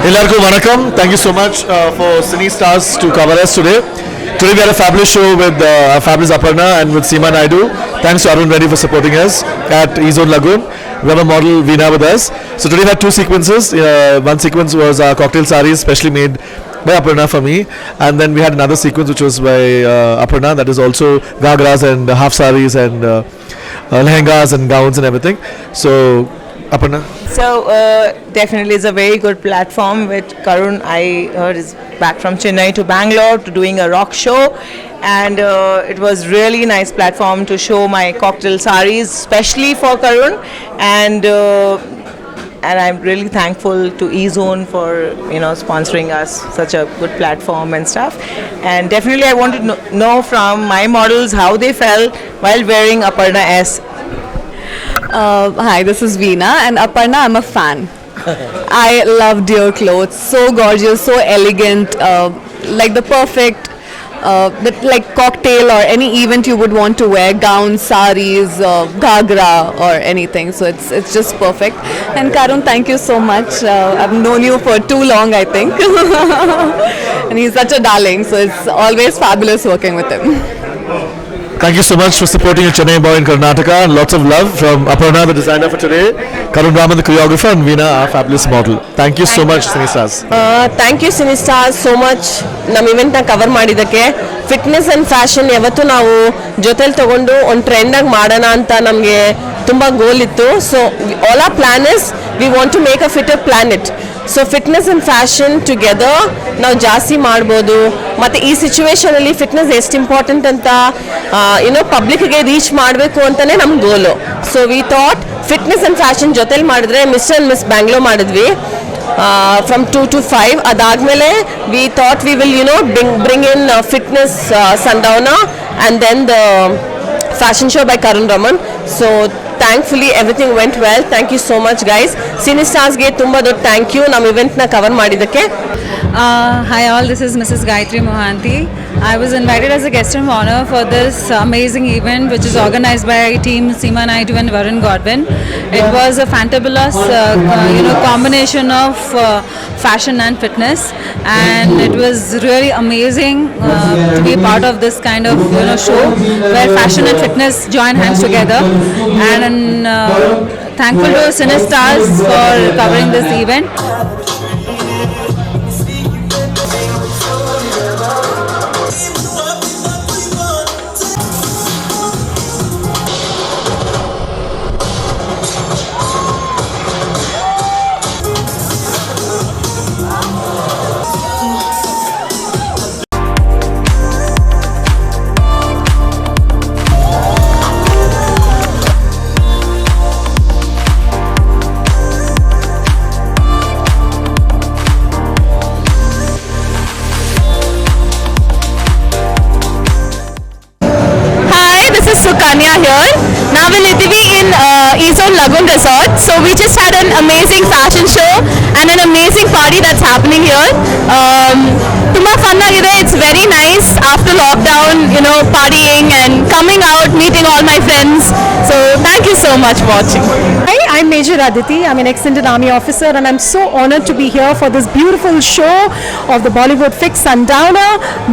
Ellarku Vanakkam. Thank you so much for Cine Stars to cover us today. Today we had a fabulous show with fabulous Aparna and with Seema Naidu. Thanks to Arun Reddy for supporting us at E-Zone Lagoon. We have a model Veena with us. So today we had two sequences. One sequence was cocktail saris specially made by Aparna for me, and then we had another sequence which was by Aparna, that is also gagras and half saris and lehengas and gowns and everything. So Aparna. So definitely it's a very good platform with Karun. I heard is back from Chennai to Bangalore to doing a rock show, and it was really nice platform to show my cocktail saris, especially for Karun, and I'm really thankful to E-Zone for sponsoring us such a good platform and stuff. And definitely I want to know from my models how they felt while wearing Aparna S. Hi, this is Veena, and Aparna, I'm a fan. I love your clothes, so gorgeous, so elegant, like the perfect like cocktail or any event you would want to wear, gowns, saris, ghagra or anything. So it's just perfect. And Karun, thank you so much. I've known you for too long, I think. And he's such a darling, so it's always fabulous working with him. Thank you so much for supporting a Chennai boy in Karnataka, and lots of love from Aparna, the designer for today, Karun Raman, the choreographer, and Veena, our fabulous model. Thank you so much, Cine Stars. Thank you, Cine Stars, so much. ನಮ್ಮ ಇವೆಂಟ್ನ cover ಮಾಡಿದ್ದಕ್ಕೆ fitness and fashion ಯಾವತ್ತೂ ನಾವು ಜೊತೆಲಿ ತಗೊಂಡು ಒಂದು ಟ್ರೆಂಡಾಗಿ ಮಾಡೋಣ ಅಂತ ನಮಗೆ ತುಂಬ ಗೋಲ್ ಇತ್ತು. So all our plan is we want to make a fitter planet. So fitness and fashion together ನಾವು ಜಾಸ್ತಿ ಮಾಡ್ಬೋದು. ಮತ್ತು ಈ ಸಿಚುವೇಶನಲ್ಲಿ ಫಿಟ್ನೆಸ್ ಎಷ್ಟು ಇಂಪಾರ್ಟೆಂಟ್ ಅಂತ ಪಬ್ಲಿಕ್ಗೆ ರೀಚ್ ಮಾಡಬೇಕು ಅಂತಲೇ ನಮ್ಮ goal. So we thought fitness and fashion ಜೊತೆಲಿ ಮಾಡಿದ್ರೆ ಮಿಸ್ಟರ್ ಆ್ಯಂಡ್ ಮಿಸ್ ಬ್ಯಾಂಗ್ಳೂರ್ ಮಾಡಿದ್ವಿ from 2 to 5. ಅದಾದಮೇಲೆ we thought we will bring in fitness Sundowner and then the fashion show by Karun Raman. So thankfully everything went well. Thank you so much guys. Cine Stars ಗೆ ತುಂಬ ದೊಡ್ಡ thank you ನಮ್ಮ ಇವೆಂಟ್ನ cover ಮಾಡಿದ್ದಕ್ಕೆ. Hi all, this is Mrs. Gayatri Mohanty. I was invited as a guest of honor for this amazing event which is organized by team Seema Naidu and Varun Godwin. It was a fantabulous combination of fashion and fitness, and it was really amazing to be a part of this kind of show where fashion and fitness join hands together. And thankful to Cine Stars for covering this event. Sukanya here. Now we're in E-Zone Lagoon Resort. So we just had an amazing fashion show and an amazing party that's happening here. Tumba fun agide. It's very nice after lockdown, partying and coming out, meeting all my friends. So thank you so much for watching. Hi, I'm Major Aditi. I'm an ex-Indian Army officer, and I'm so honored to be here for this beautiful show of the Bollywood Fix Sundowner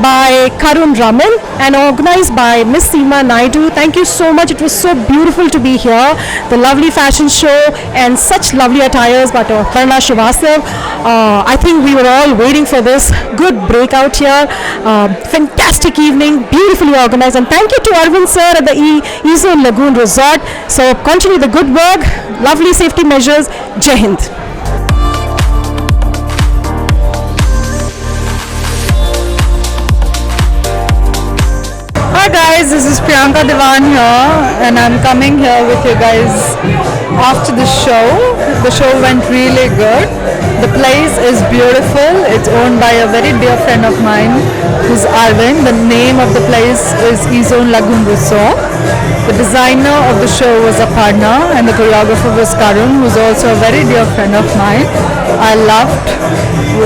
by Karun Raman and organized by Miss Seema Naidu. Thank you so much. It was so beautiful to be here. The lovely fashion show and such lovely attires by Aparna Srivastav. I think we were all waiting for this. Good breakout here. Fantastic evening, beautifully organized. And thank you to Arvind sir at the E-Zone Lagoon Resort. So continue the good work. Lovely safety measures. Jai Hind. Hi guys, this is Priyanka Devan here, and I'm coming here with you guys after the show. The show went really good. The place is beautiful. It's owned by a very dear friend of mine who's Arvind. The name of the place is E-Zone Lagoon Resort. The designer of the show was Aparna and the choreographer was Karun, who's also a very dear friend of mine. I loved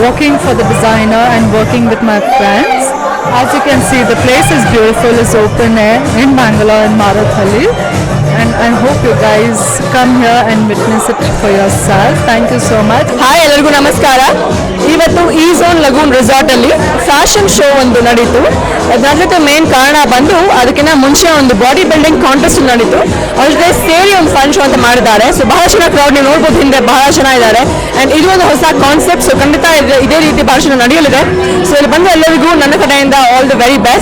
working for the designer and working with my friends. As you can see, the place is beautiful. It's open air in Bangalore in Marathali. And I hope you guys come here and witness it for yourself. Thank you so much. Hi, ಎಲ್ಲರಿಗೂ ನಮಸ್ಕಾರ. ಇವತ್ತು ಈ zone lagoon resort ಅಲ್ಲಿ fashion show ಒಂದು ನಡೀತು. ಅದಕ್ಕೆ main ಕಾರಣ ಬಂದು ಅದಕ್ಕಿಂತ ಮುಂಚೆ ಒಂದು ಬಾಡಿ ಬಿಲ್ಡಿಂಗ್ ಕಾಂಟೆಸ್ಟ್ ನಡೀತು. ಅವ್ರ ಜೊತೆ ಸೇರಿ ಒಂದು ಫನ್ ಶೋ ಅಂತ ಮಾಡಿದ್ದಾರೆ. ಸೊ ಬಹಳ ಜನ ಕ್ರೌಡ್ ನೀವು ನೋಡ್ಬೋದು, ಹಿಂದೆ ಬಹಳ ಜನ ಇದ್ದಾರೆ. ಅಂಡ್ ಇದು ಒಂದು ಹೊಸ ಕಾನ್ಸೆಪ್ಟ್. ಸೊ ಖಂಡಿತ ಇದೇ ರೀತಿ ಬಹಳ ಜನ ನಡೆಯಲಿದೆ. ಸೊ ಇಲ್ಲಿ ಬಂದ ಎಲ್ಲರಿಗೂ ನನ್ನ ಕಡೆಯಿಂದ ಆಲ್ ದಿ ವೆರಿ ಬೆಸ್ಟ್.